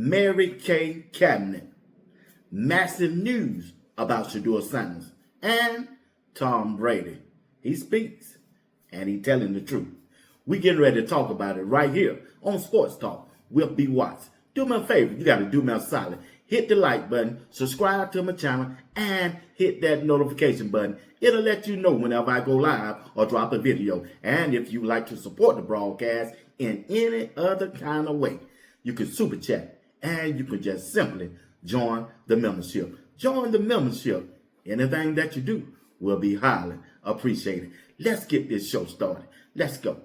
Mary Kay Cabinet. Massive news about Shedeur Sanders and Tom Brady. He speaks and he telling the truth. We getting ready to talk about it right here on Sports Talk with B. Watts. Do me a favor. You got to do me a solid. Hit the like button, subscribe to my channel, and hit that notification button. It'll let you know whenever I go live or drop a video. And if you like to support the broadcast in any other kind of way, you can super chat and you can just simply join the membership. Join the membership. Anything that you do will be highly appreciated. Let's get this show started. Let's go.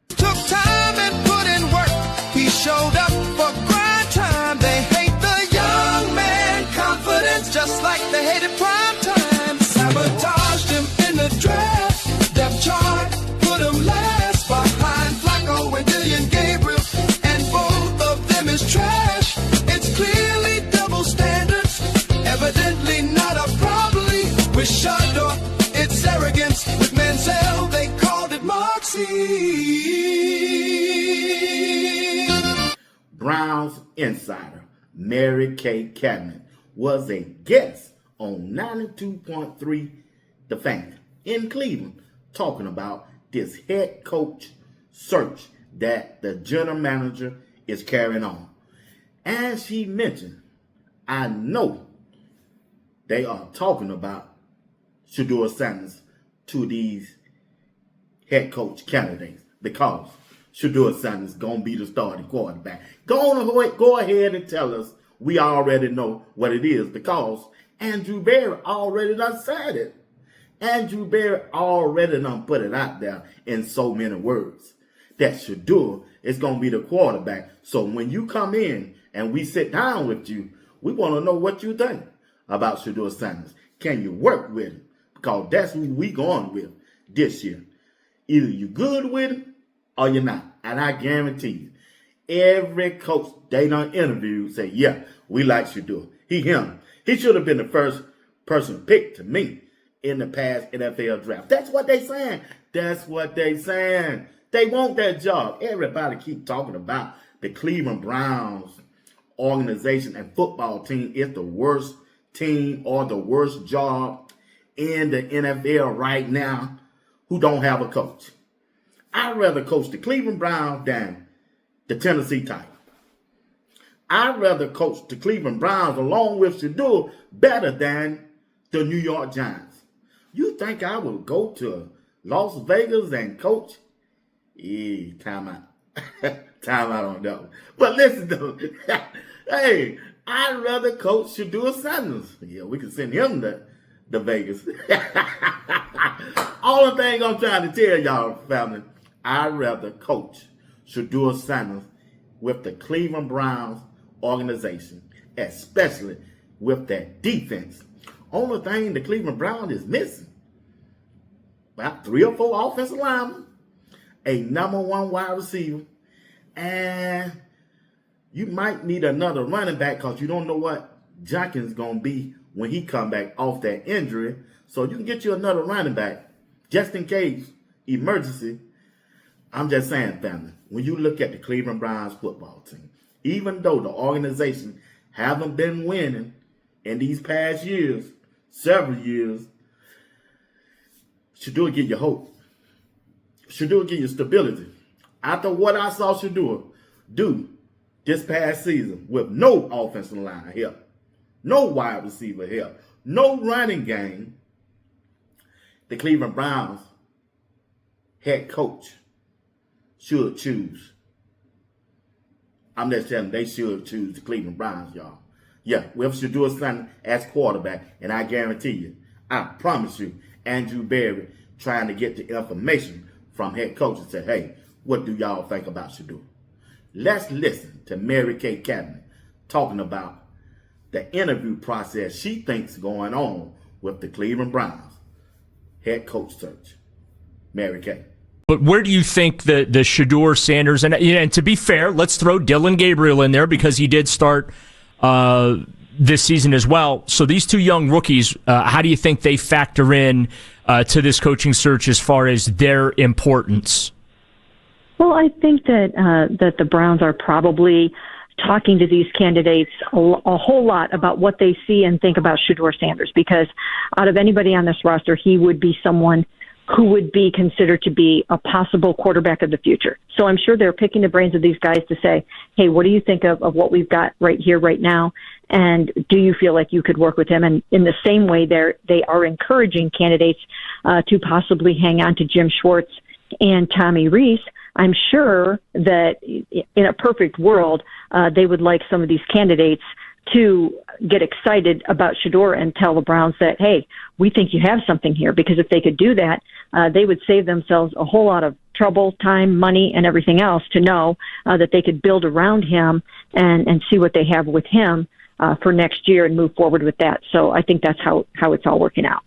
Took time and put in work. He showed up for grind time. They hate the young man confidence, just like they hated prime time. Sabotaged him in the draft. Depth chart put him last behind Flacco and Dillian Gabriel, and both of them is trash. It's clearly double standards, evidently not a problem with Shedeur. It's arrogance with Mansell. They called it Moxie. Browns insider Mary Kay Cabinet was a guest on 92.3 The Fan in Cleveland talking about this head coach search that the general manager is carrying on. As she mentioned, I know they are talking about Shedeur Sanders to these head coach candidates because Shedeur Sanders going to be the starting quarterback. Go ahead and tell us. We already know what it is because Andrew Berry already done said it. Andrew Berry already done put it out there in so many words that Shedeur is going to be the quarterback. So when you come in and we sit down with you, we want to know what you think about Shedeur Sanders. Can you work with him? Because that's who we going with this year. Either you good with him or you're not. And I guarantee you, every coach they done interviewed say, yeah, we like Shedeur. Him. He should have been the first person picked to me in the past NFL draft. That's what they saying. They want that job. Everybody keep talking about the Cleveland Browns organization and football team is the worst team or the worst job in the NFL right now who don't have a coach. I'd rather coach the Cleveland Browns than the Tennessee Titans. I'd rather coach the Cleveland Browns along with Shedeur better than the New York Giants. You think I would go to Las Vegas and coach? Time out. Time out on that one. But listen though, hey, I'd rather coach Shedeur Sanders. Yeah, we can send him to Vegas. All the thing I'm trying to tell y'all, family, I'd rather coach Shedeur Sanders with the Cleveland Browns organization, especially with that defense. Only thing the Cleveland Browns is missing, about 3 or 4 offensive linemen, a number 1 wide receiver, and you might need another running back because you don't know what Jenkins going to be when he come back off that injury. So you can get you another running back just in case, emergency. I'm just saying, family, when you look at the Cleveland Browns football team, even though the organization haven't been winning in these past years, several years, Shedeur give you hope. Shedeur give you stability. After what I saw Shedeur do this past season with no offensive line help, no wide receiver help, no running game, the Cleveland Browns head coach should choose. I'm just telling you, they should choose the Cleveland Browns, y'all. Yeah, with Shedeur Sanders as quarterback, and I guarantee you, I promise you, Andrew Berry trying to get the information from head coach and say, hey, what do y'all think about Shedeur? Let's listen to Mary Kay Cabinet talking about the interview process she thinks going on with the Cleveland Browns head coach search. Mary Kay. But where do you think the Shedeur Sanders, and to be fair, let's throw Dillian Gabriel in there because he did start this season as well. So these 2 young rookies, how do you think they factor in to this coaching search as far as their importance? Well, I think that the Browns are probably talking to these candidates a whole lot about what they see and think about Shedeur Sanders, because out of anybody on this roster, he would be someone who would be considered to be a possible quarterback of the future. So I'm sure they're picking the brains of these guys to say, hey, what do you think of what we've got right here, right now? And do you feel like you could work with him? And in the same way, they are encouraging candidates to possibly hang on to Jim Schwartz and Tommy Rees. I'm sure that in a perfect world, they would like some of these candidates to get excited about Shedeur and tell the Browns that, hey, we think you have something here. Because if they could do that, they would save themselves a whole lot of trouble, time, money, and everything else to know that they could build around him and see what they have with him for next year and move forward with that. So I think that's how it's all working out.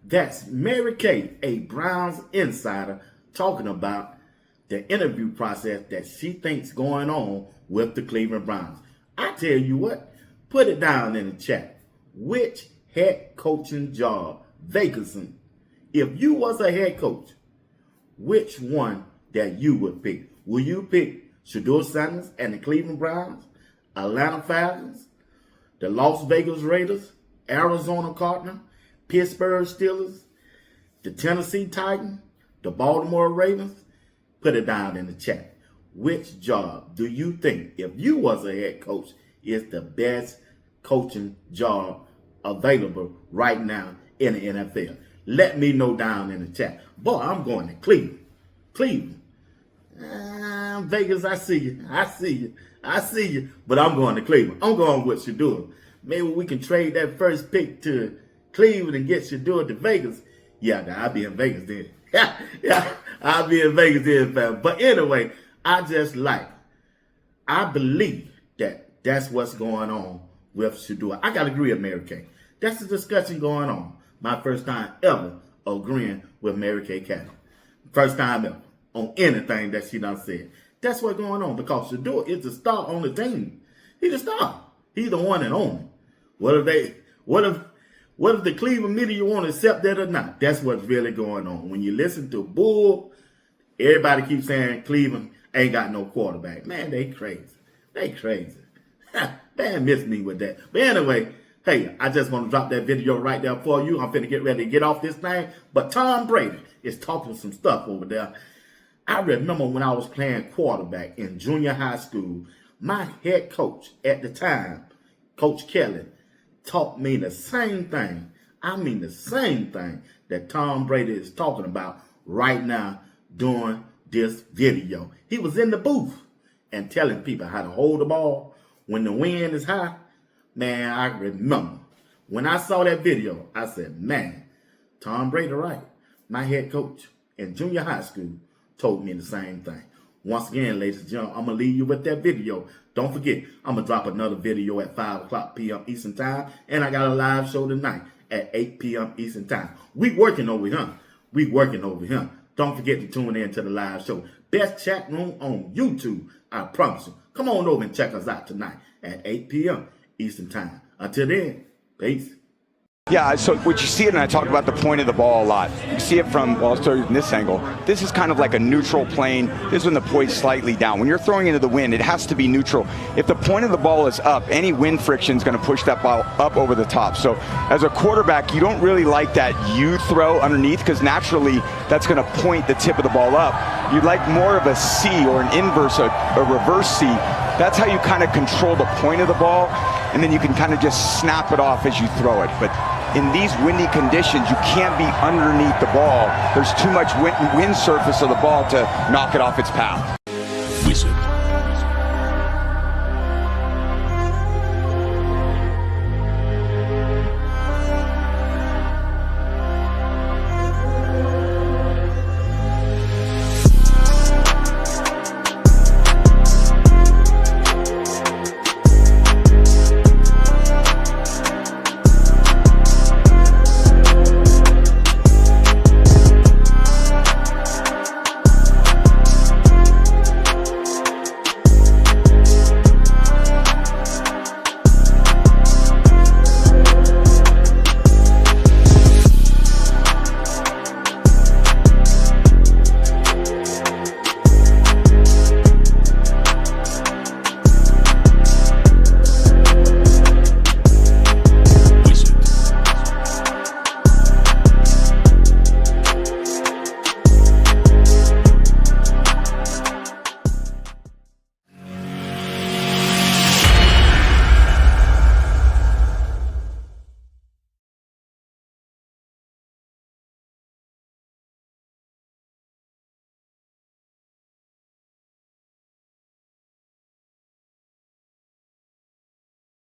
That's Mary Kay, a Browns insider, talking about the interview process that she thinks going on with the Cleveland Browns. I tell you what, put it down in the chat. Which head coaching job vacancy, if you was a head coach, which one that you would pick? Will you pick Shedeur Sanders and the Cleveland Browns, Atlanta Falcons, the Las Vegas Raiders, Arizona Cardinals, Pittsburgh Steelers, the Tennessee Titans, the Baltimore Ravens? Put it down in the chat. Which job do you think, if you was a head coach, is the best coaching job available right now in the NFL? Let me know down in the chat. Boy, I'm going to Cleveland. Cleveland. Vegas, I see you. But I'm going to Cleveland. I'm going with Shedeur. Maybe we can trade that first pick to Cleveland and get Shedeur to Vegas. Yeah, I'll be in Vegas then. Yeah, I'll be in Vegas then, fam. But anyway, I believe that that's what's going on with Shedeur. I got to agree with Mary Kay. That's the discussion going on. My first time ever agreeing with Mary Kay Cabot. First time ever on anything that she done said. That's what's going on, because Shedeur is the star on the team. He's the star. He's the one and only. What if the Cleveland media want to accept that or not? That's what's really going on. When you listen to Bull, everybody keeps saying Cleveland ain't got no quarterback. Man, they crazy. Man, miss me with that. But anyway, hey, I just want to drop that video right there for you. I'm finna get ready to get off this thing. But Tom Brady is talking some stuff over there. I remember when I was playing quarterback in junior high school, my head coach at the time, Coach Kelly, taught me the same thing. I mean the same thing that Tom Brady is talking about right now during this video. He was in the booth and telling people how to hold the ball when the wind is high. Man, I remember when I saw that video, I said, man, Tom Brady right. My head coach in junior high school told me the same thing. Once again, ladies and gentlemen, I'm going to leave you with that video. Don't forget, I'm going to drop another video at 5 o'clock p.m. Eastern Time. And I got a live show tonight at 8 p.m. Eastern Time. We working over here. Don't forget to tune in to the live show. Best chat room on YouTube, I promise you. Come on over and check us out tonight at 8 p.m. Eastern Time. Until then, peace. Yeah, so what you see it, and I talk about the point of the ball a lot. You see it from, well, I'll start from this angle. This is kind of like a neutral plane. This is when the point's slightly down. When you're throwing into the wind, it has to be neutral. If the point of the ball is up, any wind friction is going to push that ball up over the top. So as a quarterback, you don't really like that U throw underneath, because naturally that's going to point the tip of the ball up. You'd like more of a C or an inverse, a reverse C. That's how you kind of control the point of the ball, and then you can kind of just snap it off as you throw it. But in these windy conditions, you can't be underneath the ball. There's too much wind surface of the ball to knock it off its path. Visit